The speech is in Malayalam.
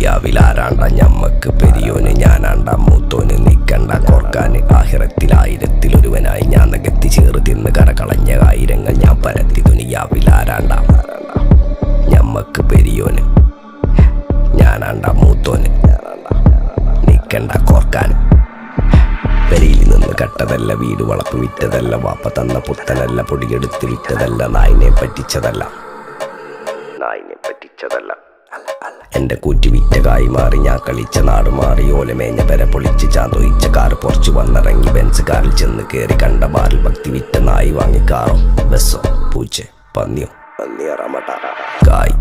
ദുനിയാവിലാരാണ്ട ഞമ്മക്ക് പെരിയോന് ഞാനാണ്ട മൂത്തോന് നിക്കണ്ട കോർക്കാന് ആഹിറത്തിൽ ആയിരത്തിലൊരുവനായി ഞാൻ നകത്തി ചേറ് തിന്ന് കരകളഞ്ഞ ആയിരങ്ങൾ ഞാൻ പരത്തി ദുനിയാവിലാരാണ്ട ഞമ്മക്ക് പെരിയോന് ഞാനാണ്ട മൂത്തോന് നിക്കണ്ട കോർക്കാന് പെരിയിൽ നിന്ന് കട്ടതല്ല വീട് വളപ്പ് വിറ്റതല്ല വാപ്പ തന്ന പുത്തനല്ല പൊടിയെടുത്ത് വിറ്റതല്ല നായിനെ പറ്റിച്ചതല്ല എന്റെ കൂറ്റി വിറ്റ കായി മാറി ഞാൻ കളിച്ച നാട് മാറി ഓലമേഞ്ഞ പെര പൊളിച്ച് ചാന്തൊയിച്ച കാറ് പൊറച്ചു വന്നിറങ്ങി ബെൻസ് കാറിൽ ചെന്ന് കയറി കണ്ട ബാറിൽ ഭക്തി വിറ്റ നായി വാങ്ങി കാറോ ബസ്സോ പൂച്ച പന്നിയോ കായ്